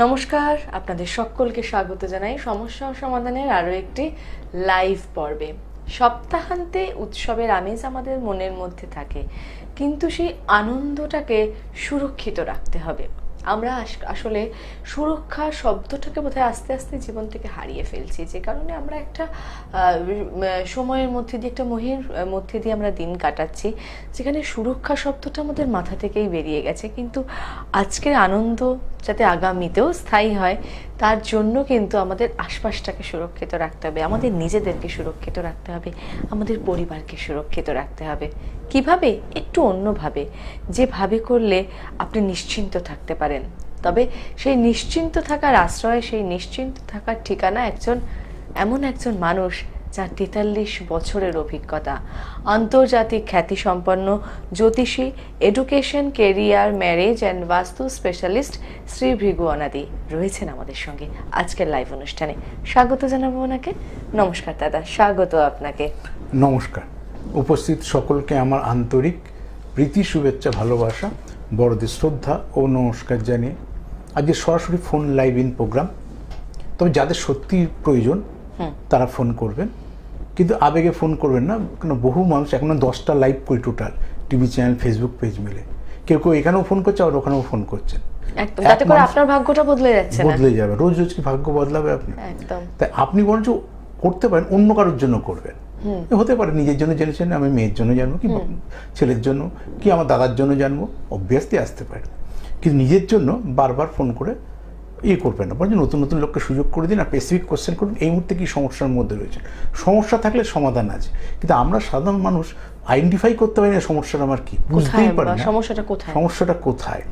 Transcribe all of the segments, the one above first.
নমস্কার, আপনাদের সকলকে স্বাগত জানাই সমস্যা ও সমাধানের আরও একটি লাইভ পর্বে। সপ্তাহান্তে উৎসবের আমেজ আমাদের মনের মধ্যে থাকে, কিন্তু সেই আনন্দটাকে সুরক্ষিত রাখতে হবে। আমরা আসলে সুরক্ষা শব্দটাকে বোধহয় আস্তে আস্তে জীবন থেকে হারিয়ে ফেলছি, যে কারণে আমরা একটা সময়ের মধ্যে দিয়ে একটা মোহের মধ্যে দিয়ে আমরা দিন কাটাচ্ছি, যেখানে সুরক্ষা শব্দটা আমাদের মাথা থেকেই বেরিয়ে গেছে। কিন্তু আজকের আনন্দ যাতে আগামীতেও স্থায়ী হয়, তার জন্য কিন্তু আমাদের আশপাশটাকে সুরক্ষিত রাখতে হবে, আমাদের নিজেদেরকে সুরক্ষিত রাখতে হবে, আমাদের পরিবারকে সুরক্ষিত রাখতে হবে। কিভাবে? একটু অন্যভাবে, যেভাবে করলে আপনি নিশ্চিন্ত থাকতে পারেন। তবে সেই নিশ্চিন্ত থাকার আশ্রয়, সেই নিশ্চিন্ত থাকার ঠিকানা এমন একজন মানুষ যার 43 বছরের অভিজ্ঞতা, আন্তর্জাতিক খ্যাতিসম্পন্ন জ্যোতিষী, এডুকেশন, কেরিয়ার, ম্যারেজ অ্যান্ড বাস্তু স্পেশালিস্ট শ্রী ভৃগু অনাদি রয়েছেন আমাদের সঙ্গে আজকের লাইভ অনুষ্ঠানে। স্বাগত জানাবো ওনাকে। নমস্কার দাদা, স্বাগত আপনাকে। নমস্কার। উপস্থিত সকলকে আমার আন্তরিক প্রীতি, শুভেচ্ছা, ভালোবাসা, বড়দের শ্রদ্ধা ও নমস্কার জানিয়ে আজকে সরাসরি ফোন লাইভ ইন প্রোগ্রাম। তবে যাদের সত্যি প্রয়োজন তারা ফোন করবেন, কিন্তু আবেগে ফোন করবেন না, কেন বহু মানুষ এখনো 10টা লাইভ করি total, TV channel, Facebook page মিলে। কেউ কেউ এখানেও ফোন করছে আর ওখানেও ফোন করছেন। একদম, তাতে করে আপনার ভাগ্যটা বদলে যাচ্ছে না? বদলে যাবে, রোজ রোজ কি ভাগ্য বদলাবে আপনি? একদম। তাই আপনি বরঞ্চ করতে পারেন অন্য কারোর জন্য করবেন। হতে পারে নিজের জন্য জেনেছেন, আমি মেয়ের জন্য জানবো, কি ছেলের জন্য, কি আমার দাদার জন্য জানবো, অবভিয়াসলি আসতে পারে। কিন্তু নিজের জন্য বারবার ফোন করে করবেন না, বরঞ্চ নতুন নতুন লোককে সুযোগ করে দিন আর স্পেসিফিক কোশ্চেন করুন, এই মুহূর্তে কি সমস্যার মধ্যে রয়েছে। সমস্যা থাকলে সমাধান আছে, কিন্তু আমরা সাধারণ মানুষ আইডেন্টিফাই করতে পারি না সমস্যাটা আমার কি, বুঝতেই পারি না সমস্যাটা কোথায়।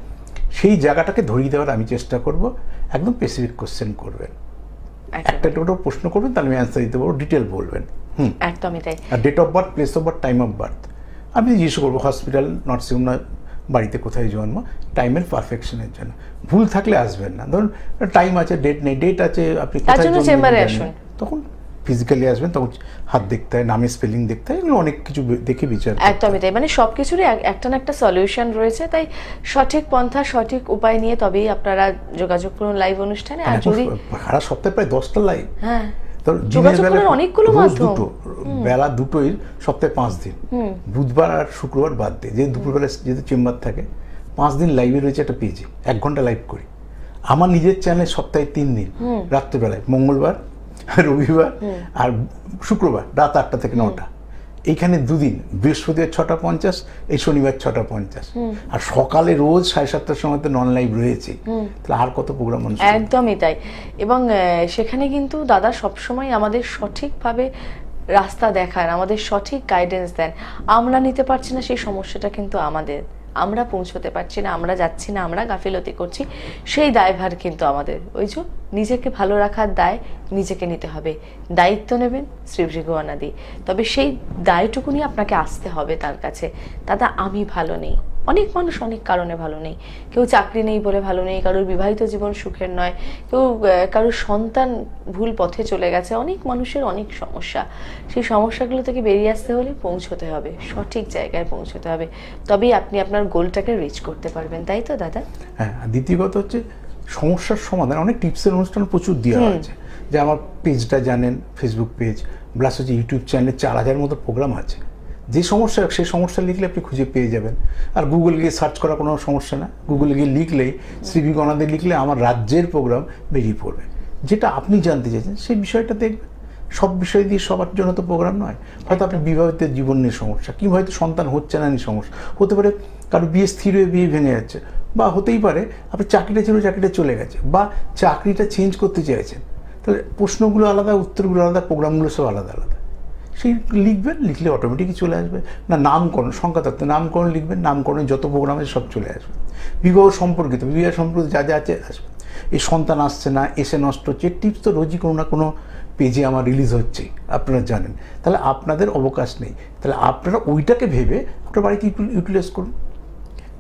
সেই জায়গাটাকে ধরিয়ে দেওয়ার আমি চেষ্টা করব। একদম স্পেসিফিক কোশ্চেন করবেন, একটা প্রশ্ন করবেন, তাহলে আমি অ্যান্সার দিতে পারবো, ডিটেল বলবেন। একদমই তাই। আর date of birth, place of birth, time of birth আমি জিজ্ঞেস করবো। হসপিটাল, নার্সিং হোম, বাড়িতে কোথায় জন্ম, টাইমের পারফেকশনের জন্য। ভুল থাকলে আসবেন না। ধরুন টাইম আছে, ডেট নেই, ডেট আছে, আপনি কোথায় জন্ম, তখন ফিজিক্যালি আসবেন, তখন হাত দেখতে হয়, নামের স্পেলিং দেখতে হয়, এগুলো অনেক কিছু দেখে বিচার। একদমই তাই, মানে সবকিছুরই একটা না একটা সলিউশন রয়েছে। তাই সঠিক পন্থা, সঠিক উপায় নিয়ে তবেই আপনারা যোগাযোগ করুন লাইভ অনুষ্ঠানে। আর যদি সারা সপ্তাহে প্রায় 10টা লাইভ, অনেকগুলো মাধ্যম, বেলা দুটোই, সপ্তাহে 5 দিন, বুধবার আর শুক্রবার বাদ দিয়ে, যে দুপুরবেলা যেহেতু চেম্বার থাকে, 5 দিন লাইভে রয়েছে একটা পেজে, 1 ঘন্টা লাইভ করি। আমার নিজের চ্যানেলে সপ্তাহে 3 দিন রাত্রেবেলায়, মঙ্গলবার, রবিবার আর শুক্রবার রাত 8টা থেকে 9টা। এইখানে 2 দিন, বৃহস্পতিবার 6:50, এই শনিবার 6:50, আর সকালে রোজ 7:30টার সময় তো নন লাইভ রয়েছে। তাহলে আর কত প্রোগ্রাম মানুষ। একদমই তাই। এবং সেখানে কিন্তু দাদা সবসময় আমাদের সঠিকভাবে রাস্তা দেখান, আমাদের সঠিক গাইডেন্স দেন। আমরা নিতে পারছি না সেই সমস্যাটা কিন্তু আমাদের, আমরা পৌঁছতে পারছি না, আমরা যাচ্ছি না, আমরা গাফিলতি করছি, সেই দায়ভার কিন্তু আমাদের। ওই যে নিজেকে ভালো রাখার দায় নিজেকে নিতে হবে, দায়িত্ব নেবেন শ্রী ভৃগু অনাদি। তবে সেই দায়টুকুনি আপনাকে আসতে হবে তার কাছে। দাদা আমি ভালো নেই, অনেক মানুষ অনেক কারণে ভালো নেই। কেউ চাকরি নেই বলে ভালো নেই, কারোর বিবাহিত জীবন সুখের নয়, কারোর সন্তান ভুল পথে চলে গেছে, অনেক মানুষের অনেক সমস্যা। সেই সমস্যাগুলো থেকে বেরিয়ে আসতে হলে পৌঁছতে হবে, সঠিক জায়গায় পৌঁছতে হবে, তবেই আপনি আপনার গোলটাকে রিচ করতে পারবেন। তাই তো দাদা? হ্যাঁ। দ্বিতীয় কথা হচ্ছে সমস্যার সমাধান অনেক টিপসের অনুষ্ঠান প্রচুর দেওয়া হয়েছে। যে আমার পেজটা জানেন, ফেসবুক পেজ, প্লাস হচ্ছে ইউটিউব চ্যানেলে 4000 মতো প্রোগ্রাম আছে। যে সমস্যা, সেই সমস্যা লিখলে আপনি খুঁজে পেয়ে যাবেন। আর গুগল গিয়ে সার্চ করা কোনো সমস্যা না, গুগলে গিয়ে লিখলেই, শ্রী ভৃগু অনাদি লিখলে আমার রাজ্যের প্রোগ্রাম বেরিয়ে পড়বে। যেটা আপনি জানতে চাইছেন সেই বিষয়টা দেখবেন। সব বিষয় দিয়ে সবার জন্য তো প্রোগ্রাম নয়। হয়তো আপনি বিবাহিত জীবন নিয়ে সমস্যা, কিংবা হয়তো সন্তান হচ্ছে না নিয়ে সমস্যা হতে পারে, কারো বিয়ে স্থির হয়ে বিয়ে ভেঙে যাচ্ছে, বা হতেই পারে আপনি চাকরিটা ছিল, চাকরিটা চলে গেছে, বা চাকরিটা চেঞ্জ করতে চাইছেন। তাহলে প্রশ্নগুলো আলাদা, উত্তরগুলো আলাদা, প্রোগ্রামগুলো সব আলাদা আলাদা। সেই লিখবেন, লিখলে অটোমেটিকই চলে আসবে। না নামকরণ, সংখ্যা থাকতে নামকরণ লিখবেন, নামকরণে যত প্রোগ্রাম আছে সব চলে আসবে। বিবাহ সম্পর্কিত যা যা আছে আসবে। এই সন্তান আসছে না, এসে নষ্ট হচ্ছে, টিপস তো রোজই কোনো না কোনো পেজে আমার রিলিজ হচ্ছে, আপনারা জানেন। তাহলে আপনাদের অবকাশ নেই, তাহলে আপনারা ওইটাকে ভেবে আপনার বাড়িতে ইউটিলাইজ করুন,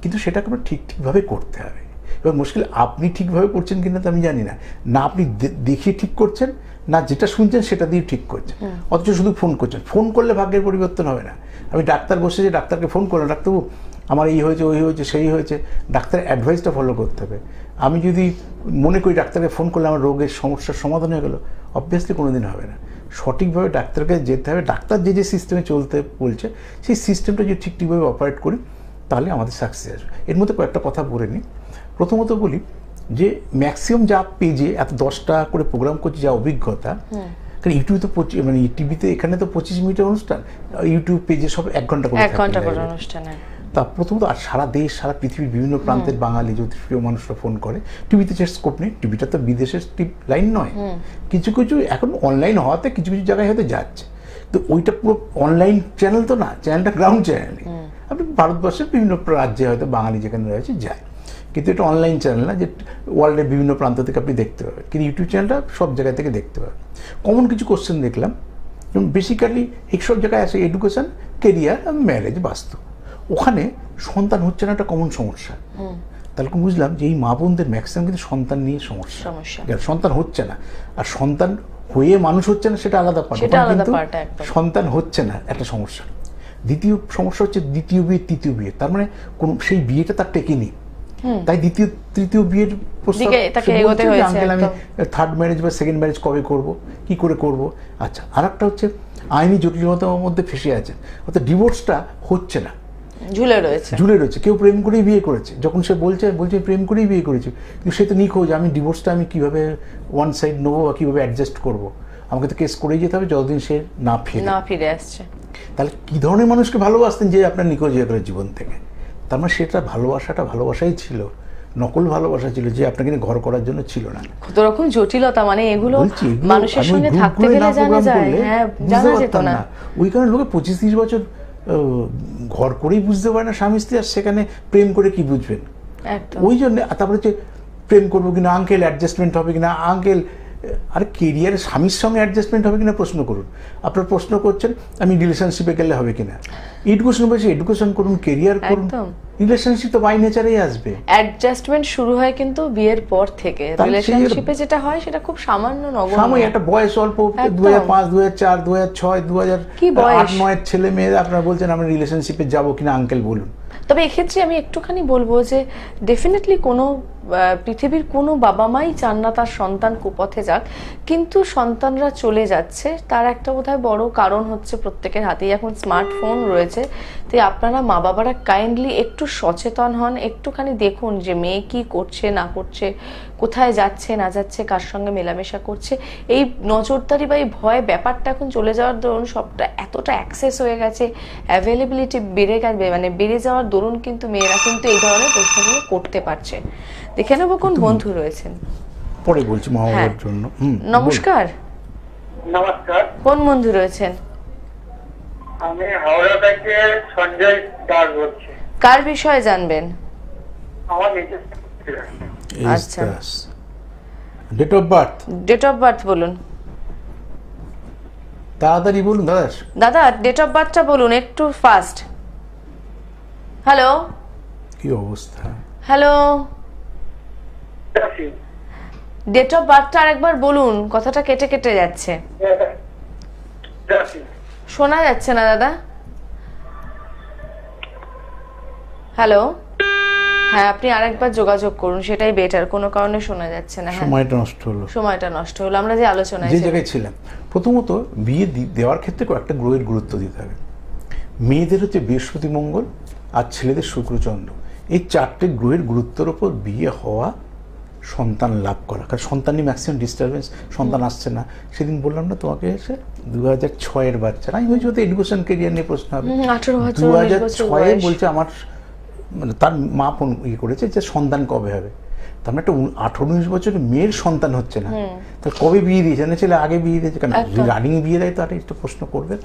কিন্তু সেটাকে আপনার ঠিকভাবে করতে হবে। এবার মুশকিল আপনি ঠিকভাবে করছেন কিনা তো আমি জানি না, না আপনি দেখিয়ে ঠিক করছেন, না যেটা শুনছেন সেটা দিয়ে ঠিক করছেন, অথচ শুধু ফোন করছেন। ফোন করলে ভাগ্যের পরিবর্তন হবে না। আমি ডাক্তার বসেছি, ডাক্তারকে ফোন করলাম, ডাক্তারবাবু আমার এই হয়েছে, ওই হয়েছে, সেই হয়েছে, ডাক্তারের অ্যাডভাইসটা ফলো করতে হবে। আমি যদি মনে করি ডাক্তারকে ফোন করলে আমার রোগের সমস্যার সমাধান হয়ে গেল, অবভিয়াসলি কোনোদিন হবে না। সঠিকভাবে ডাক্তারকে যেতে হবে, ডাক্তার যে সিস্টেমে চলতে বলছে সেই সিস্টেমটা যদি ঠিকঠাকভাবে অপারেট করি তাহলে আমাদের সাকসেস আসবে। এর মধ্যে কয়েকটা কথা বলে নিই। প্রথমত বলি যে ম্যাক্সিমাম যা পেজে এত 10টা করে প্রোগ্রাম করছে, যা অভিজ্ঞতা, কারণ ইউটিউবে তো মানে টিভিতে এখানে তো 25 মিনিটের অনুষ্ঠান, ইউটিউব পেজে সব 1 ঘন্টা করে অনুষ্ঠান। তা প্রথমত আর সারা দেশ সারা পৃথিবীর বিভিন্ন প্রান্তের বাঙালি জ্যোতিষপ্রিয় মানুষরা ফোন করে। টিভিতে যে স্কোপ নেই, টিভিটা তো বিদেশের লাইন নয়, কিছু কিছু এখন অনলাইন হওয়াতে কিছু কিছু জায়গায় হয়তো যাচ্ছে, তো ওইটা পুরো অনলাইন চ্যানেল তো না, চ্যানেলটা গ্রাউন্ড চ্যানেল। আপনি ভারতবর্ষের বিভিন্ন রাজ্যে হয়তো বাঙালি যেখানে রয়েছে যায়, কিন্তু এটা অনলাইন চ্যানেল না যে ওয়ার্ল্ডের বিভিন্ন প্রান্ত থেকে আপনি দেখতে পাবেন, কিন্তু ইউটিউব চ্যানেলটা সব জায়গা থেকে দেখতে পাবেন। কমন কিছু কোশ্চেন দেখলাম, যেমন বেসিক্যালি এইসব জায়গায় আছে এডুকেশন, কেরিয়ার, ম্যারেজ, বাস্তু। ওখানে সন্তান হচ্ছে না একটা কমন সমস্যা। তাহলে বুঝলাম যে এই মা বোনদের ম্যাক্সিমাম কিন্তু সন্তান নিয়ে সমস্যা, সন্তান হচ্ছে না। আর সন্তান হয়ে মানুষ হচ্ছে না সেটা আলাদা পার্ট, কিন্তু সন্তান হচ্ছে না একটা সমস্যা। দ্বিতীয় সমস্যা হচ্ছে দ্বিতীয় বিয়ে, তৃতীয় বিয়ে, তার মানে কোন সেই বিয়েটা তার টেকেনি, তাই দ্বিতীয় তৃতীয় বিয়ের প্রস্তাব, আঙ্কেল আমি থার্ড ম্যারেজ বা সেকেন্ড ম্যারেজ কবে করব, কি করে করব। আচ্ছা, আর একটা হচ্ছে আইনি জটিলতার মধ্যে ফেসে আছেন, অর্থাৎ ডিভোর্সটা হচ্ছে না, ঝুলে রয়েছে। কেউ প্রেম করেই বিয়ে করেছে, যখন সে বলছে প্রেম করেই বিয়ে করেছে, কিন্তু সে তো নিখোঁজ। আমি ডিভোর্সটা আমি কীভাবে ওয়ান সাইড নেবো বা কীভাবে অ্যাডজাস্ট করবো, আমাকে তো কেস করেই যেতে হবে যতদিন সে না ফিরে আসছে। তাহলে কী ধরনের মানুষকে ভালোবাসতেন যে আপনার নিখোঁজ হয়ে গেল জীবন থেকে? তার মানে সেটা ভালোবাসাই ছিল, নকল ভালোবাসা ছিল, যে আপনাকে ঘর করার জন্য ছিল না। কত রকম জটিলতা, মানে এগুলো মানুষের সঙ্গে থাকতে গেলে জানা যায়, হ্যাঁ জানা যেত না। ওই কারণে লোকে 25-30 বছর ঘর করেই বুঝতে পারে না স্বামী স্ত্রী, আর সেখানে প্রেম করে কি বুঝবেন। ওই জন্য তারপরে হচ্ছে প্রেম করবো কিনা, আঙ্কেল অ্যাডজাস্টমেন্ট হবে কিনা, আঙ্কেল আর কেরিয়ারে স্বামীর সঙ্গে অ্যাডজাস্টমেন্ট হবে কিনা প্রশ্ন করুন। আপনার প্রশ্ন করছেন আমি রিলেশনশিপে গেলে হবে কিনা, এডুকেশন বলছে এডুকেশন করুন, কেরিয়ার করুন, রিলেশনশিপ তো বাই নেচারেই আসবে। অ্যাডজাস্টমেন্ট শুরু হয় কিন্তু বিয়ের পর থেকে, রিলেশনশিপে যেটা হয় সেটা খুব সামান্য নগণ্য, একটা বয়স অল্প, 2005, 2004, 2006, 2008-9 ছেলে মেয়ে আপনারা বলছেন আমরা রিলেশনশিপে যাবো কিনা, আঙ্কেল বলুন। তবে এক্ষেত্রে আমি একটুখানি বলবো যে ডেফিনেটলি কোনো পৃথিবীর কোনো বাবা মাই চান না তার সন্তান কুপথে যাক, কিন্তু সন্তানরা চলে যাচ্ছে তার একটা বোধহয় বড় কারণ হচ্ছে প্রত্যেকের হাতেই এখন স্মার্টফোন রয়েছে। তাই আপনারা মা বাবারা কাইন্ডলি একটু সচেতন হন, একটুখানি দেখুন যে মেয়ে কি করছে না করছে, কোথায় যাচ্ছে না যাচ্ছে, কার সঙ্গে মেলামেশা করছে। এই নজরদারি বা এই ভয় ব্যাপারটা এখন চলে যাওয়ার দরুন সবটা এতটা অ্যাক্সেস হয়ে গেছে, অ্যাভেলেবিলিটি বেড়ে গেছে, মানে বেড়ে যাওয়ার দরুন কিন্তু মেয়েরা কিন্তু এই ধরনের প্রশ্নগুলো করতে পারছে। দেখে নেবো কোন বন্ধু রয়েছেন, পরে বলছি মা বাবার জন্য। নমস্কার। নমস্কার। কোন বন্ধু রয়েছেন? আমি হাওড়া থেকে সঞ্জয় দাস বলছি। কার বিষয়ে জানবেন? আমার নিজের। আচ্ছা, ডেট অফ বার্থ বলুন, তাড়াতাড়ি বলুন দাদা ডেট অফ বার্থটা বলুন একটু ফাস্ট। হ্যালো, কি অবস্থা? হ্যালো, ডেট অফ বার্থটা আরেকবার বলুন, কথাটা কেটে কেটে যাচ্ছে, শোনা যাচ্ছে না দাদা। হ্যালো, হ্যাঁ আপনি আরেকবার যোগাযোগ করুন, সেটাই বেটার, কোনো কারণে শোনা যাচ্ছে না। সময়টা নষ্ট হলো। আমরা যে আলোচনায় যে জায়গায় ছিলাম, প্রথমত বিয়ে দেওয়ার ক্ষেত্রে একটা গ্রহের গুরুত্ব দিতে হবে। মেয়েদের হচ্ছে বৃহস্পতি, মঙ্গল, আর ছেলেদের শুক্রচন্দ্র। এই 4টে গ্রহের গুরুত্বের ওপর বিয়ে হওয়া, সন্তান লাভ করা। কারণ সন্তানই ম্যাক্সিমাম ডিস্টারবেন্স, সন্তান আসছে না। সেদিন বললাম না তোমাকে, এসে 2006-এর বাচ্চা, আমি বলছি হয়তো এডুকেশন কেরিয়ার নিয়ে প্রশ্ন হবে। 2006-এ বলছে আমার, মানে তার মা ফোন করেছে যে সন্তান কবে হবে। তার মানে একটা 18-19 বছরের মেয়ের সন্তান হচ্ছে না, তাহলে কবে বিয়ে দিয়েছে না, ছেলে আগে বিয়ে দিয়েছে কেন? রানিং বিয়ে দেয় তো আর একটা প্রশ্ন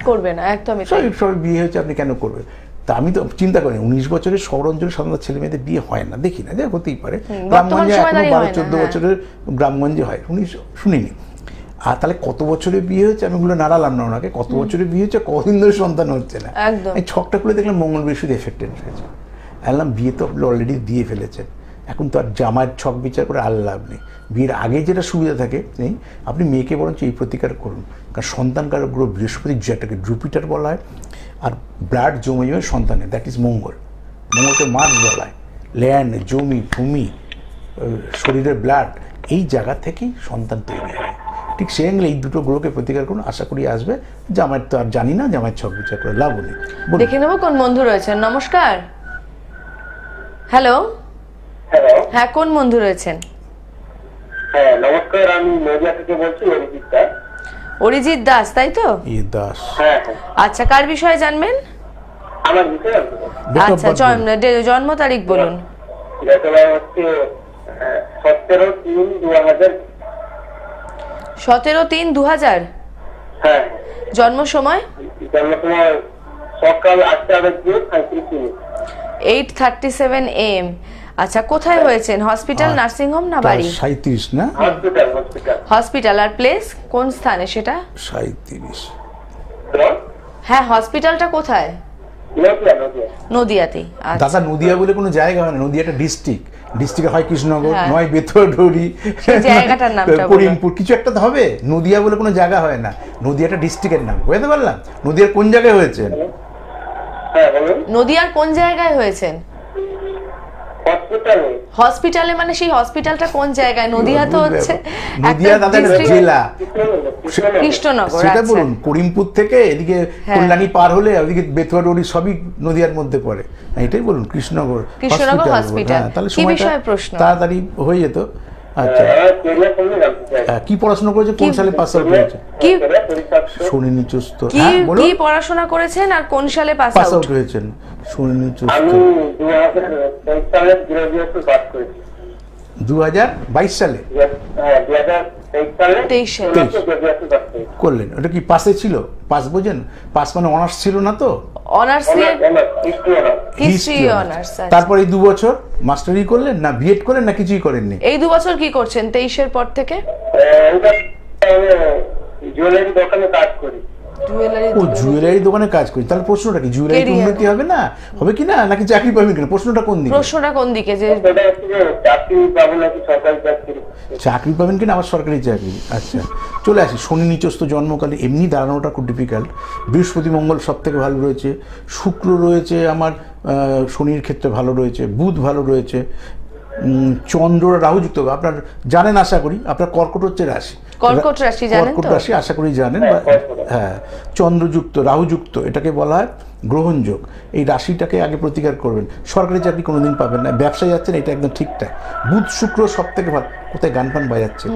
করবে না, একদমই সব বিয়ে হয়েছে আপনি কেন করবেন? তা আমি তো চিন্তা করি 19 বছরের শহর অঞ্চলে সাধারণত ছেলে মেয়েদের বিয়ে হয় না, দেখি না, হতেই পারে গ্রামগঞ্জে এখনো 12-14 বছরের গ্রামগঞ্জে হয়, শুনিনি। আর তাহলে কত বছরে বিয়ে হচ্ছে, আমি ওগুলো নাড়ালাম না ওনাকে, কত বছরে বিয়ে হচ্ছে, কতদিন ধরে সন্তান হচ্ছে না। এই ছকটা খুলে দেখলাম মঙ্গল বৃহস্পতি এফেক্টেড হয়েছে। বললাম বিয়ে তো আপনি অলরেডি দিয়ে ফেলেছেন, এখন তো আর জামাইয়ের ছক বিচার করে আর লাভ নেই। বিয়ের আগে যেটা সুবিধা থাকে নেই, আপনি মেয়েকে বরঞ্চ এই প্রতিকার করুন। কারণ সন্তান কারক গ্রহ বৃহস্পতি, যেটাকে জুপিটার বলা হয়, আর ব্লাড জমে জমে সন্তানের, দ্যাট ইজ মঙ্গলকে মার্স বলা হয়। ল্যান্ড, জমি, ভূমি, শরীরের ব্লাড, এই জায়গা থেকেই সন্তান তৈরি হয়। ঠিক সেই অ্যাঙ্গেলে এই দুটো গ্রহকে প্রতিকার করুন, আশা করি আসবে। জামাইয়ের তো আর জানি না, জামাইয়ের ছক বিচার করে লাভ নেই। দেখে নেবো কোন বন্ধু রয়েছেন। নমস্কার। হ্যালো। হ্যালো। হ্যাঁ, কোন বন্ধু রয়েছেন? হ্যাঁ নমস্কার, আমি নদিয়া থেকে বলছি, অরিজিৎ দাস। অরিজিৎ দাস, তাই তো? দাস। হ্যাঁ হ্যাঁ, আচ্ছা, কার বিষয়ে জানবেন? আমার বিষয় আচ্ছা, জন্ম তারিখ বলুন। হচ্ছে 17/3/2000। 17/3/2000। হ্যাঁ। জন্ম সময়? জন্ম সময় সকাল 8:35 8:37 AM। আচ্ছা, কোথায় হয়েছেন? হসপিটাল, নার্সিং হোম না বাড়ি? 37 না? হসপিটাল। হসপিটাল। আর প্লেস কোন স্থানে সেটা? 37। হ্যাঁ, হসপিটালটা কোথায়? নদিয়াতেই। আচ্ছা। দাদা, নদিয়া বলে কোনো জায়গা হয় না, নদিয়া একটা ডিস্ট্রিক্ট। ডিস্ট্রিক্ট হয় কৃষ্ণনগর, হ্যাঁ। নয় বেথুয়াডুরি, জায়গাটার নামটা বলুন। করিমপুর, কিছু একটা তো হবে। নদিয়া বলে কোনো জায়গা হয় না, নদিয়া একটা ডিস্ট্রিক্টের নাম। বুঝতে পারলাম। নদিয়ার কোন জায়গায় হয়েছে? হ্যাঁ বলুন। নদিয়ার কোন জায়গায় হয়েছেন? হসপিটালে। হসপিটালে মানে সেই হসপিটালটা কোন জায়গায়? নদিয়া তো হচ্ছে নদিয়া দাদা জেলা, কৃষ্ণনগর। সেটা আচ্ছা। বলুন। করিমপুর থেকে এদিকে কল্যাণী পার হলে ওদিকে বেথুয়াডুরি সবই নদিয়ার মধ্যে পড়ে। এটাই বলুন, কৃষ্ণনগর হসপিটাল। তাহলে কি বিষয়ে প্রশ্ন? তাড়াতাড়ি হয়ে যেত। আচ্ছা, কি পড়াশোনা করেছে, কোন সালে পাস আউট হয়েছে? কি শনি নিচস্থ। কি পড়াশোনা করেছেন আর কোন সালে পাস পাস আউট আউট হয়েছেন? শনি নিচস্থ। আমি 2023 সালে গ্রাজুয়েশন পাস করেছি। 2022 সালে? হ্যাঁ 2023 সালে 23 সালে গ্রাজুয়েশন পাস করেছি। করলেন। ওটা কি পাসে ছিল? পাস বোঝেন? পাস মানে অনার্স ছিল না তো? Honours history honours. তারপর এই 2 বছর মাস্টারি করলেন না বিএড করলেন না কিছুই করেননি? এই 2 বছর কি করছেন 23 এর পর থেকে? জুয়েলারি দোকানে কাজ করি। ও, জুয়েলারি দোকানে কাজ করি। তাহলে প্রশ্নটা কি, জুয়েলারি উন্নতি হবে না, হবে কি না, নাকি চাকরি পাবেন কিনা? প্রশ্নটা কোন দিকে? প্রশ্নটা কোন দিকে যে চাকরি পাবো নাকি সরকারি চাকরি? চাকরি পাবেন কিনা, আবার সরকারি চাকরি। আচ্ছা, চলে আসি। শনি নিচস্থ জন্মকালে এমনি দাঁড়ানোটা খুব ডিফিকাল্ট। বৃহস্পতি মঙ্গল সব থেকে ভালো রয়েছে, শুক্র রয়েছে আমার শনির ক্ষেত্রে ভালো রয়েছে, বুধ ভালো রয়েছে, চন্দ্র রাহুযুক্ত। আপনার জানেন আশা করি, আপনার কর্কট হচ্ছে রাশি। কর্কট রাশি জানেন তো? কর্কট রাশি আশা করি জানেন। হ্যাঁ, চন্দ্রযুক্ত রাহুযুক্ত, এটাকে বলা হয় গ্রহণযোগ। এই রাশিটাকে আগে প্রতিকার করবেন। সরকারি চাকরি কোনোদিন পাবেন না। ব্যবসায় যাচ্ছেন, এটা একদম ঠিকঠাক। বুধ শুক্র সব থেকে ভালো। কোথায় গান পান বাজাচ্ছে?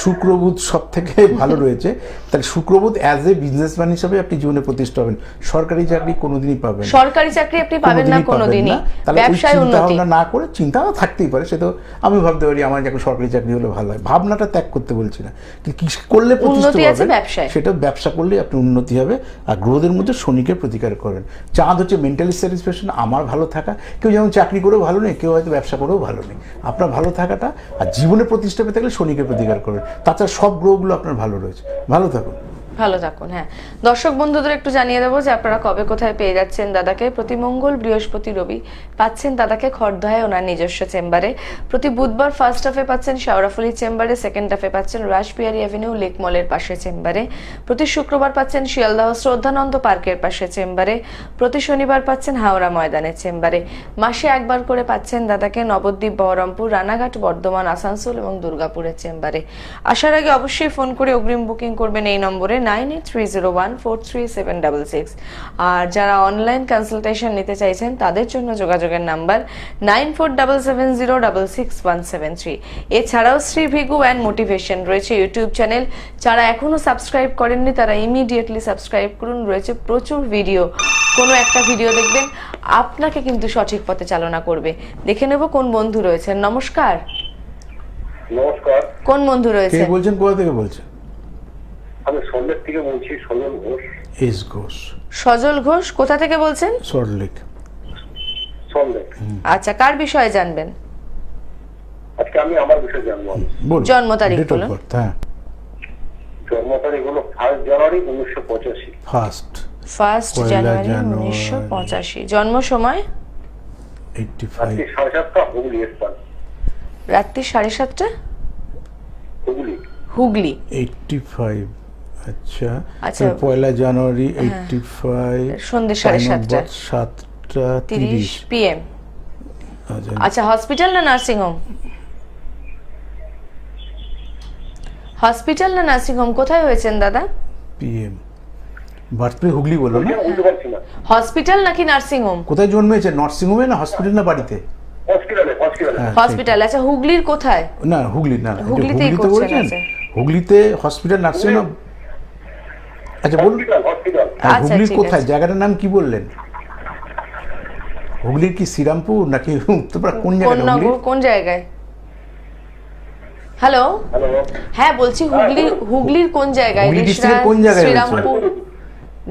শুক্র বুধ সব থেকে ভালো রয়েছে। তাহলে শুক্র বুধ অ্যাজ এ বিজনেসম্যান হিসাবে আপনি জীবনে প্রতিষ্ঠিত হবেন। সরকারি চাকরি কোনোদিনই পাবেন না। সরকারি চাকরি আপনি পাবেন না কোনোদিনই। ব্যবসায় উন্নতি না করে চিন্তা থাকতেই পারে, সে তো আমি ভাবতে পারি আমার যখন সরকারি চাকরি হলে ভালো হয়। ভাবনাটা ত্যাগ করতে বলছি না, কি করলে প্রতিষ্ঠিত হবেন সেটা ব্যবসা করলে আপনি উন্নতি হবে। আর গ্রহদের মধ্যে শনিকে প্রতিকার করেন। চাঁদ হচ্ছে মেন্টালি স্যাটিসফ্যাকশন, আমার ভালো থাকা। কেউ যেমন চাকরি করেও ভালো নেই, কেউ হয়তো ব্যবসা করেও ভালো নেই। আপনার ভালো থাকাটা আর জীবনে প্রতিষ্ঠা পেতে গেলে শনিকে প্রতিকার করবেন। তাছাড়া সব গ্রহগুলো আপনার ভালো রয়েছে। ভালো থাকুন। ভালো থাকুন। হ্যাঁ, দর্শক বন্ধুদের একটু জানিয়ে দেবো যে আপনারা কবে কোথায় পেয়ে যাচ্ছেন দাদাকে। প্রতি মঙ্গল, বৃহস্পতি, রবি পাচ্ছেন দাদাকে খড়দহায় ওনার নিজস্ব চেম্বারে। প্রতি বুধবার ফার্স্ট হাফে পাচ্ছেন শাওরাফুলি চেম্বারে, সেকেন্ড হাফে পাচ্ছেন রাসবিহারী অ্যাভিনিউ লেক মলের পাশে চেম্বারে। প্রতি শুক্রবার পাচ্ছেন শিয়ালদহ শ্রদ্ধানন্দ পার্কের পাশে চেম্বারে। প্রতি শনিবার পাচ্ছেন হাওড়া ময়দানের চেম্বারে। মাসে একবার করে পাচ্ছেন দাদাকে নবদ্বীপ, বহরমপুর, রানাঘাট, বর্ধমান, আসানসোল এবং দুর্গাপুরের চেম্বারে। আসার আগে অবশ্যই ফোন করে অগ্রিম বুকিং করবেন এই নম্বরে 9830143766। আর যারা অনলাইন কনসালটেশন নিতে চাইছেন তাদের জন্য যোগাযোগের নাম্বার 9477066173। এছাড়াও শ্রী ভিগু অ্যান্ড মোটিভেশন রয়েছে ইউটিউব চ্যানেল। যারা এখনো সাবস্ক্রাইব করেননি তারা ইমিডিয়েটলি সাবস্ক্রাইব করুন। রয়েছে প্রচুর ভিডিও, কোনো একটা ভিডিও দেখবেন আপনাকে কিন্তু সঠিক পথে চালনা করবে। দেখে নেব কোন বন্ধু রয়েছেন। নমস্কার। নমস্কার। কোন বন্ধু রয়েছে? কে বলছেন, কোথা থেকে বলছেন? আমি সন্দেশ থেকে বলছি, সজল ঘোষ। এস ঘোষ। সজল ঘোষ কোথা থেকে বলছেন? সল্টলেক। সন্দেশ। আচ্ছা, কার বিষয়ে জানবেন? আজকে আমি আমার বিষয়ে জানবো। জন্ম তারিখ বলুন। হ্যাঁ, জন্ম তারিখ হলো 1 জানুয়ারি 1985। First January 1985। জন্ম সময়? 85। 7:30 হুগলি স্থান। রাত্রি 7:30 হুগলি। হুগলি 85। আচ্ছা, আচ্ছা, 1 জানুয়ারি 85 সন্ধ্যে 7:30 7:30 PM। আচ্ছা, হসপিটাল না নার্সিং হোম? হসপিটাল না নার্সিং হোম, কোথায় হয়েছেন দাদা? পিএম বার্থপ্লেস হুগলি বলো না? বুঝতে পারছি না। হসপিটাল নাকি নার্সিং হোম? কোথায় জন্মেছে, নার্সিং হোমে না হসপিটাল না বাড়িতে? হসপিটালে। হ্যাঁ, হসপিটাল। আচ্ছা, হুগলির কোথায়? না হুগলি না, হুগলিতেই হুগলিতে করছেন, বলছেন? আচ্ছা। হুগলিতে হসপিটাল নার্সিং হোম। আচ্ছা বলুন, হসপিটাল। হ্যাঁ, আচ্ছা, হুগলির ঠিক কোথায়, আছে। জায়গাটার নাম কি বললেন? হুগলির কি শ্রীরামপুর নাকি উত্তরপাড়া, কোন কোন জায়গাটা নগর, হুগলির? কোন জায়গায়? Hello, hello. হ্যাঁ বলছি হুগলির কোন জায়গায়? হুগলি রেশরা, ডিস্ট্রিক্টের কোন জায়গায় রয়েছে? শ্রীরামপুর,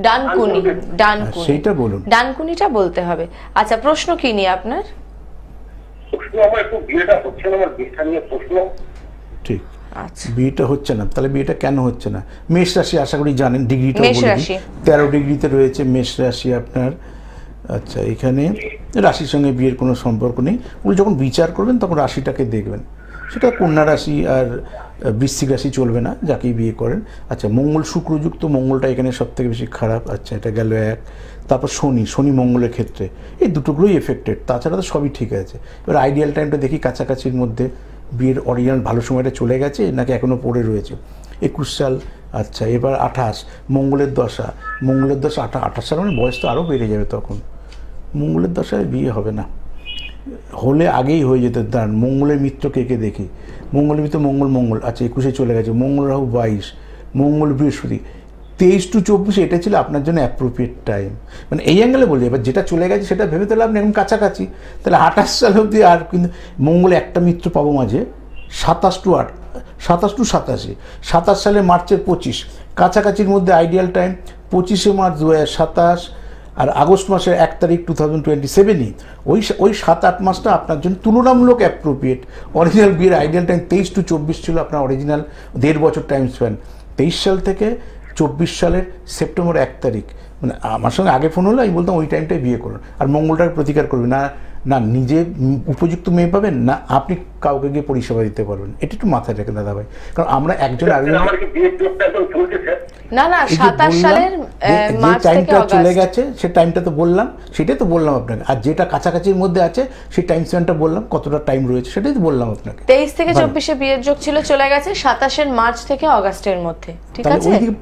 ডানকুনি। ডানকুনি, সেইটা বলুন। ডানকুনিটা বলতে হবে। আচ্ছা, প্রশ্ন কি নিয়ে আপনার? প্রশ্ন আমার একটু বিয়েটা হচ্ছে না, আমার বিয়েটা নিয়ে প্রশ্ন। ঠিক, আচ্ছা, বিয়েটা হচ্ছে না, তাহলে বিয়েটা কেন হচ্ছে না? মেষ রাশি আশা করি জানেন, ডিগ্রিটা মেষ বলে দিই। রাশি। 13 ডিগ্রিতে রয়েছে মেষ রাশি আপনার। আচ্ছা, এখানে রাশির সঙ্গে বিয়ের কোনো সম্পর্ক নেই। উনি যখন বিচার করবেন তখন রাশিটাকে দেখবেন, সেটা কন্যা রাশি আর বৃশ্চিক রাশি চলবে না, যাকেই বিয়ে করেন। আচ্ছা, মঙ্গল শুক্রযুক্ত, মঙ্গলটা এখানে সব থেকে বেশি খারাপ। আচ্ছা, এটা গেল এক। তারপর শনি মঙ্গলের ক্ষেত্রে এই দুটোগুলোই এফেক্টেড, তাছাড়া তো সবই ঠিক আছে। এবার আইডিয়াল টাইমটা দেখি, কাছাকাছির মধ্যে বিয়ের অরিজিনাল ভালো সময়টা চলে গেছে নাকি এখনও পড়ে রয়েছে। 21 সাল। আচ্ছা, এবার 28 মঙ্গলের দশা। 28 সাল মানে বয়স তো আরও বেড়ে যাবে তখন। মঙ্গলের দশায় বিয়ে হবে না, হলে আগেই হয়ে যেত। দাঁড়ান, মঙ্গলের মিত্র কে কে দেখি। মঙ্গলের মিত্র মঙ্গল। আচ্ছা, 21 চলে গেছে। মঙ্গল রাহু 22, মঙ্গল বৃহস্পতি 23 to 24, এটা ছিল আপনার জন্য অ্যাপ্রোপ্রিয়েট টাইম। মানে এই অ্যাঙ্গেলে বলি। এবার যেটা চলে গেছে সেটা ভেবে তাহলে আপনি এখন কাছাকাছি, তাহলে 28 সাল অবধি। আর কিন্তু মঙ্গলে একটা মিত্র পাবো মাঝে, 27 to 87, 27 সালে মার্চের 25, কাছাকাছির মধ্যে আইডিয়াল টাইম 25শে মার্চ 2027 আর আগস্ট মাসের 1 তারিখ 2027ই। ওই 7-8 মাসটা আপনার জন্য তুলনামূলক অ্যাপ্রোপ্রিয়েট। অরিজিনাল বিয়ের আইডিয়াল টাইম 23 to 24 ছিল আপনার অরিজিনাল 1.5 বছর টাইম স্প্যান। 23 সাল থেকে 24 সালের সেপ্টেম্বর 1 তারিখ, মানে আমার সঙ্গে আগে ফোন হলো আমি বলতাম ওই টাইমটাই বিয়ে করুন। আর মঙ্গলটাকে প্রতিকার করবেন না, না নিজে উপযুক্ত মেয়ে পাবেন, না আপনি কাউকে গিয়ে পরিষেবা দিতে পারবেন। এটা একটু মাথায় রাখেন দাদা ভাই, কারণ আমরা একজন আরেকজন আমার কি বিয়ের যোগটা একদম চলছে স্যার? না 27 সালের যে মার্চ থেকে টাইমটা চলে অগাস্ট। গেছে সে টাইমটা তো বললাম, সেটাই তো বললাম আপনাকে। আর যেটা কাছাকাছির মধ্যে আছে সেই টাইম স্প্যানটা বললাম, কতটা টাইম রয়েছে সেটাই তো বললাম আপনাকে। 23 থেকে 24-এ বিয়ের যোগ ছিল, চলে গেছে 27 মার্চ থেকে অগাস্টের মধ্যে। ঠিক তাহলে আছে, ওইদিকে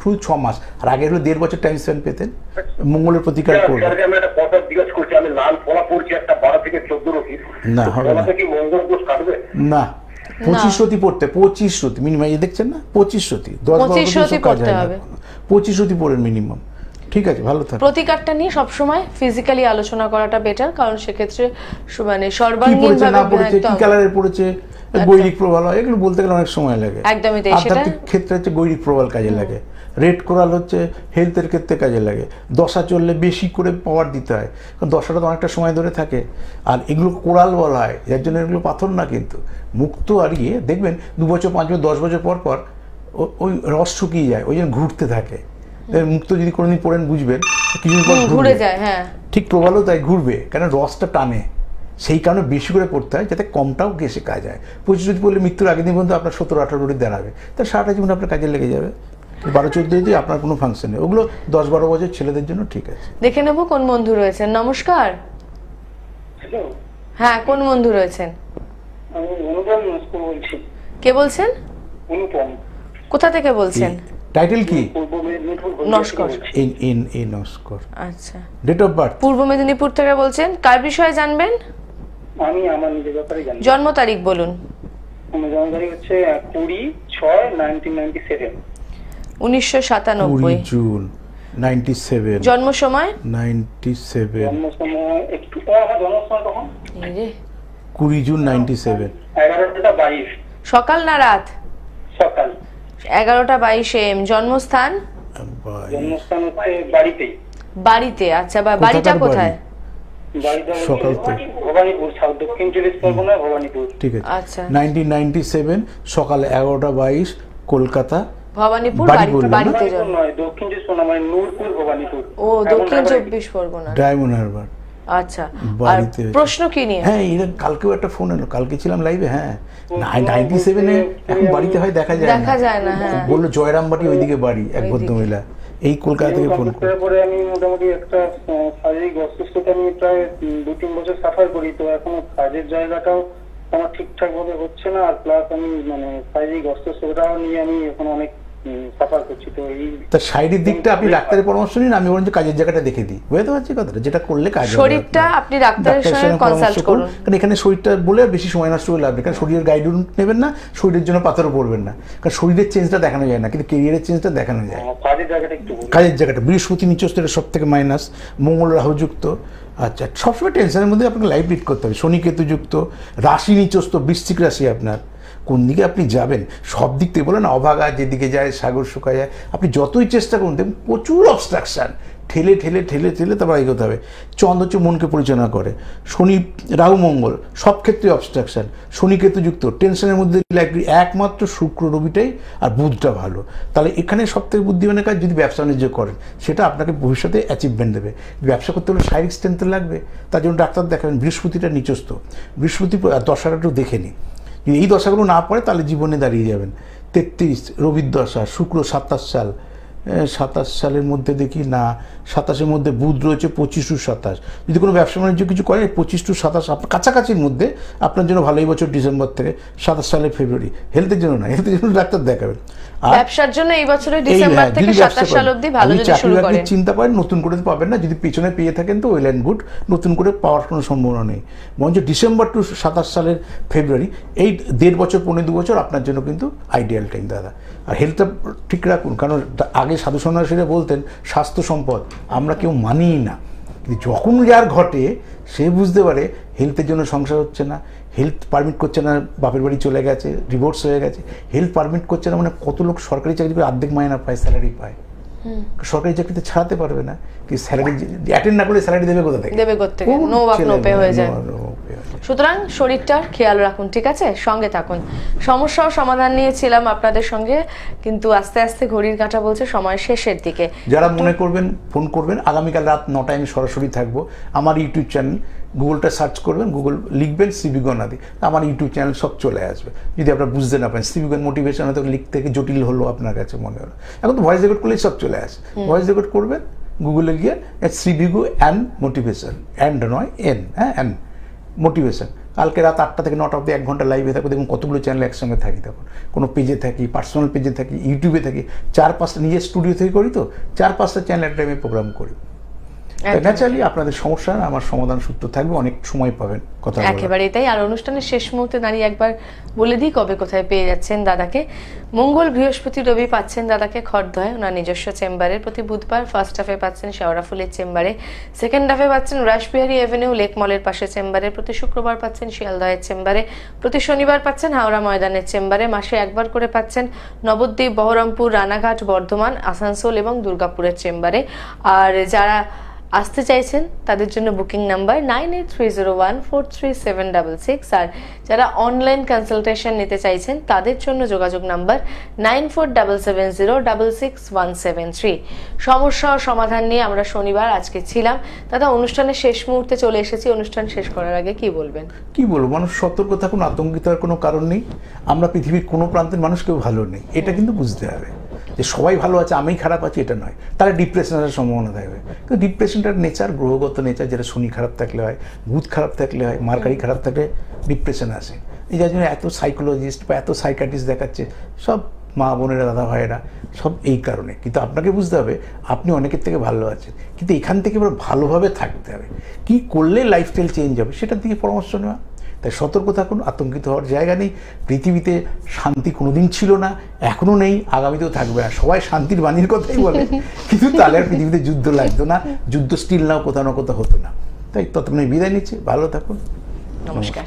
ফুল 6 মাস, আর আগে হলো 1.5 বছর টাইম স্প্যান পেতেন। মঙ্গলের প্রতিকার করবেন। স্যারকে আমি একটা কথা জিজ্ঞাসা করছি, আমি লাল ফলা পড়ছি একটা 12 থেকে 14 রকির। না, হবে না। ফলাতে কি মঙ্গল দোষ কাটবে? না, 25 রতি পড়তে, 25 রতি মিনিমাম, দেখছেন না 25 রতি, 10-12 25 রতি রতি সব কাজ পড়তে হয় না। হবে। 25 রতি পড়েন মিনিমাম। ঠিক আছে, ভালো থাকুন। প্রতিকারটা নিয়ে সবসময় ফিজিক্যালি আলোচনা করাটা বেটার, কারণ সেক্ষেত্রে মানে কি সর্বাঙ্গীন পড়েছে না পড়েছে, কি একদম কালারের পড়েছে, গৈরিক প্রবাল হয়, এগুলো বলতে গেলে অনেক সময় লাগে। একদমই তাই, সেটা আধ্যাত্মিক ক্ষেত্রে হচ্ছে গৈরিক প্রবাল কাজে লাগে। রেড কোরাল হচ্ছে হেলথের ক্ষেত্রে কাজে লাগে। দশা চললে বেশি করে পাওয়ার দিতে হয়, কারণ দশাটা তো অনেকটা সময় ধরে থাকে। আর এগুলো কোরাল বলা হয়, যার জন্য এগুলো পাথর না কিন্তু মুক্ত। আর ইয়ে দেখবেন 2 বছর 5 বছর 10 বছর পর পর ওই রস শুকিয়ে যায়, ওই জন্য ঘুরতে থাকে। মুক্ত যদি কোনোদিন পড়েন বুঝবেন, কিছুদিন পর ঘুরে যায়। হ্যাঁ, ঠিক প্রবালও তাই ঘুরবে, কারণ রসটা টানে, সেই কারণে বেশি করে পড়তে হয় যাতে কমটাও গেছে কাজ হয়। 25 যদি পড়লে মৃত্যুর আগের দিন পর্যন্ত আপনার 17-18 রুটি দাঁড়াবে, তার সারাটা জীবন আপনার কাজে লেগে যাবে। 12-14 যদি আপনার কোনো ফাংশন নেই, ওগুলো 10-12 বছর ছেলেদের জন্য ঠিক আছে। দেখে নেব কোন বন্ধু রয়েছেন। নমস্কার। হ্যাঁ, কোন বন্ধু রয়েছেন? আমি অনুপম নস্কর বলছি। কে বলছেন? অনুপম। কোথা থেকে বলছেন? টাইটেল কি? পূর্ব মেদিনীপুর নস্কর। নস্কর। আচ্ছা, ডেট অফ বার্থ? পূর্ব মেদিনীপুর থেকে বলছেন। কার বিষয়ে জানবেন? আমি আমার নিজের ব্যাপারে জানি। জন্ম তারিখ বলুন। আমার জন্ম তারিখ হচ্ছে 20/6/1997। 1997। জুন 97। জন্ম সময়? 97। জন্ম সময় একটু আমার জন্ম সময় তখন 20 জুন 97। 11টা 22 সকাল না রাত? সকাল। 11টা 22 AM। জন্মস্থান? জন্মস্থান হচ্ছে বাড়িতেই। বাড়িতে। আচ্ছা, বাড়িটা কোথাকার কোথায়? বাড়িটা সকাল তো। ভবানীপুর, সাউথ দক্ষিণ 24 পরগনা, ভবানীপুর। ঠিক আছে। আচ্ছা, 1997 সকাল 11টা 22 কলকাতা। ভবানীপুর। বাড়ি বললেন না? বাড়িতে ভবানীপুর নয়, দক্ষিণ 24 পরগনা মানে নূরপুর, ভবানীপুর। ও, দক্ষিণ 24 পরগনা। ডায়মন্ড হারবার। আচ্ছা, আর বাড়িতে। প্রশ্ন কি নিয়ে? হ্যাঁ, এরা কালকেও একটা ফোন এলো, কালকে ছিলাম লাইভে। হ্যাঁ, 97-এ এখন বাড়িতে হয় দেখা যায় না। হ্যাঁ, বললো জয়রামবাটি ওইদিকে বাড়ি, এক ভদ্রমহিলা এই কলকাতা থেকে ফোন করে। তারপরে আমি মোটামুটি একটা শারীরিক অসুস্থতা নিয়ে প্রায় 2-3 বছর সাফার করি, তো এখন কাজের জায়গাটাও আমার ঠিকঠাক ভাবে হচ্ছে না, আর প্লাস আমি মানে শারীরিক অস্ত্রশস্ত্রটাও নিয়ে আমি এখন অনেক সাফার করছি। তো এই তা শারীরিক দিকটা আপনি ডাক্তারের পরামর্শ নিন, আমি বরঞ্চ কাজের জায়গাটা দেখে দিই, বুঝতে পারছি কথাটা, যেটা করলে কাজ হবে। শরীরটা আপনি ডাক্তারের সঙ্গে কনসাল্ট করুন, কারণ এখানে শরীরটা বলে আর বেশি সময় নষ্ট করে লাভ নেই, কারণ শরীরের গাইডলাইন নেবেন না, শরীরের জন্য পাথরও পড়বেন না, কারণ শরীরের চেঞ্জটা দেখানো যায় না, কিন্তু কেরিয়ারের চেঞ্জটা দেখানো যায়। কাজের জায়গাটা একটু বলুন। কাজের জায়গাটা বৃহস্পতি নিচস্থ, এটা সব থেকে মাইনাস, মঙ্গল রাহুযুক্ত। আচ্ছা, সবসময় টেনশনের মধ্যে আপনাকে লাইফ লিড করতে হবে। শনি কেতুযুক্ত, রাশি নিচস্থ, বৃশ্চিক রাশি আপনার, কোন দিকে আপনি যাবেন সব দিক থেকে বলে না, অভাগা যেদিকে যায় সাগর শুকায় যায়। আপনি যতই চেষ্টা করুন দেখুন প্রচুর অবস্ট্রাকশান, ঠেলে ঠেলে ঠেলে ঠেলে তারপর এগোতে হবে। চন্দ্র হচ্ছে মনকে পরিচালনা করে, শনি রাহু মঙ্গল সব ক্ষেত্রে অবস্ট্রাকশান, শনি কেতুযুক্ত, টেনশনের মধ্যে লাগবে। একমাত্র শুক্র রবিটাই আর বুধটা ভালো। তাহলে এখানে সব থেকে বুদ্ধিমানের কাজ, যদি ব্যবসা বাণিজ্য করেন সেটা আপনাকে ভবিষ্যতে অ্যাচিভমেন্ট দেবে। ব্যবসা করতে হলে শারীরিক স্ট্রেংথ লাগবে, তার জন্য ডাক্তার দেখাবেন। বৃহস্পতিটা নিচস্থ, বৃহস্পতি দশাটা একটু দেখে নিন, যদি এই দশাগুলো না পড়ে তাহলে জীবনে দাঁড়িয়ে যাবেন। 33 রবির দশা, শুক্র 27 সাল, 27 সালের মধ্যে দেখি না, 27-এর মধ্যে বুধ রয়েছে 25 to 27। যদি কোনো ব্যবসা বাণিজ্য কিছু করেন 25 to 27 আপনার কাছাকাছির মধ্যে আপনার জন্য ভালো। এই বছর ডিসেম্বর থেকে 27 সালের ফেব্রুয়ারি, হেলথের জন্য না, হেলথের জন্য ডাক্তার দেখাবেন। ব্যবসার জন্য এই বছরের ডিসেম্বর থেকে 27 সাল অবধি ভালো যদি শুরু করেন। চিন্তা করেন নতুন করে পাবেন না, যদি পিছনে পেয়ে থাকেন তো ওয়েল অ্যান্ড গুড, নতুন করে পাওয়ার কোনো সম্ভাবনা নেই। বরঞ্চ ডিসেম্বর টু 27 সালের ফেব্রুয়ারি, এই 1.5 বছর 1.5-2 বছর আপনার জন্য কিন্তু আইডিয়াল টাইম দাদা। আর হেলথটা ঠিক রাখুন, কারণ আগে সাধু সন্ন্যাসীরা বলতেন স্বাস্থ্য সম্পদ, আমরা কেউ মানিই না, কিন্তু যখন যার ঘটে সে বুঝতে পারে হেলথের জন্য সংসার হচ্ছে না, হেলথ পারমিট করছে না, বাপের বাড়ি চলে গেছে, ডিভোর্স হয়ে গেছে, হেলথ পারমিট করছে না। মানে কত লোক সরকারি চাকরি করে অর্ধেক মাইনা পায়, স্যালারি পায়, সরকারি চাকরিতে ছাড়াতে পারবে না, কি স্যালারি অ্যাটেন্ড না করলে স্যালারি দেবে কোথা থেকে? দেবে কোথা থেকে? নো বাপ নো পে হয়ে যায়। সুতরাং শরীরটার খেয়াল রাখুন, ঠিক আছে? সঙ্গে থাকুন। সমস্যা ও সমাধান নিয়েছিলাম আপনাদের সঙ্গে, কিন্তু আস্তে আস্তে ঘড়ির কাঁটা বলছে সময় শেষের দিকে। যারা মনে করবেন ফোন করবেন, আগামীকাল রাত 9টায় আমি সরাসরি থাকবো। আমার ইউটিউব চ্যানেল, গুগলটা সার্চ করবেন, গুগল লিখবেন সিবিগণ আদি, আমার ইউটিউব চ্যানেল সব চলে আসবে। যদি আপনারা বুঝতে না পারেন সিবিগণ মোটিভেশন, হয়তো লিখতে জটিল হলো আপনার কাছে মনে হলো, এখন তো ভয়েস রেকর্ড করলেই সব চলে আসে। ভয়েস রেকর্ড করবেন গুগলে গিয়ে, শ্রীবিগু অ্যান্ড মোটিভেশন, অ্যান্ড নয় এন, হ্যাঁ অ্যান্ড মোটিভেশন। কালকে রাত 8টা থেকে 9টা অবধি 1 ঘন্টা লাইভে থাকবো, দেখুন কতগুলো চ্যানেল একসঙ্গে থাকি। তখন কোনো পেজে থাকি, পার্সোনাল পেজে থাকি, ইউটিউবে থাকি, 4-5টা নিজের স্টুডিও থেকে করি, তো 4-5টা চ্যানেল একটা টাইমে প্রোগ্রাম করি। ন্যাচারালি আপনাদের সমস্যা আমার সমাধান সূত্র থাকবে, অনেক সময় পাবেন কথা বলার। একেবারেই তাই। আর অনুষ্ঠানের শেষ মুহূর্তে দাঁড়িয়ে একবার বলে দিই কবে কোথায় পেয়ে যাচ্ছেন দাদাকে। মঙ্গল বৃহস্পতি রবি পাচ্ছেন দাদাকে খড়দহে ওনার নিজস্ব চেম্বারে, প্রতি বুধবার ফার্স্ট হাফে পাচ্ছেন শেওড়া ফুলের চেম্বারে, সেকেন্ড হাফে পাচ্ছেন রাসবিহারী এভিনিউ লেক মলের পাশে চেম্বারে, প্রতি শুক্রবার পাচ্ছেন শিয়ালদহের চেম্বারে, প্রতি শনিবার পাচ্ছেন হাওড়া ময়দানের চেম্বারে, মাসে একবার করে পাচ্ছেন নবদ্বীপ, বহরমপুর, রানাঘাট, বর্ধমান, আসানসোল এবং দুর্গাপুরের চেম্বারে। আর যারা আসতে চাইছেন তাদের জন্য বুকিং নাম্বার 9830143766, আর যারা অনলাইন কনসালটেশন নিতে চাইছেন তাদের জন্য যোগাযোগ নাম্বার 9477066173। সমস্যা ও সমাধান নিয়ে আমরা শনিবার আজকে ছিলাম। দাদা, অনুষ্ঠানের শেষ মুহূর্তে চলে এসেছি, অনুষ্ঠান শেষ করার আগে কি বলবেন? কি বলবো, মানুষ সতর্ক থাকুন, আতঙ্কিত হওয়ার কোনো কারণ নেই। আমরা পৃথিবীর কোনো প্রান্তের মানুষ কেউ ভালো নেই, এটা কিন্তু বুঝতে হবে। যে সবাই ভালো আছে আমি খারাপ আছি এটা নয়, তাহলে ডিপ্রেশন আসার সম্ভাবনা থাকবে। কিন্তু ডিপ্রেশনটার নেচার, গ্রহগত নেচার, যেটা শনি খারাপ থাকলে হয়, বুধ খারাপ থাকলে হয়, মার্কারি খারাপ থাকলে ডিপ্রেশন আসে। এই যার জন্য এত সাইকোলজিস্ট বা এত সাইকাটিস্ট দেখাচ্ছে, সব মা বোনেরা, দাদা ভাইয়েরা, সব এই কারণে। কিন্তু আপনাকে বুঝতে হবে আপনি অনেকের থেকে ভালো আছেন, কিন্তু এখান থেকে এবার ভালোভাবে থাকতে হবে। কী করলে লাইফস্টাইল চেঞ্জ হবে সেটার দিকে পরামর্শ নেওয়া। তাই সতর্ক থাকুন, আতঙ্কিত হওয়ার জায়গা নেই। পৃথিবীতে শান্তি কোনোদিন ছিল না, এখনও নেই, আগামীতেও থাকবে না। সবাই শান্তির বাণীর কথাই বলে, কিন্তু তাহলে আর পৃথিবীতে যুদ্ধ লাগতো না, যুদ্ধ স্টিল নাও কোথাও না কোথাও হতো না। তাই ততক্ষণে বিদায় নিচ্ছি, ভালো থাকুন, নমস্কার।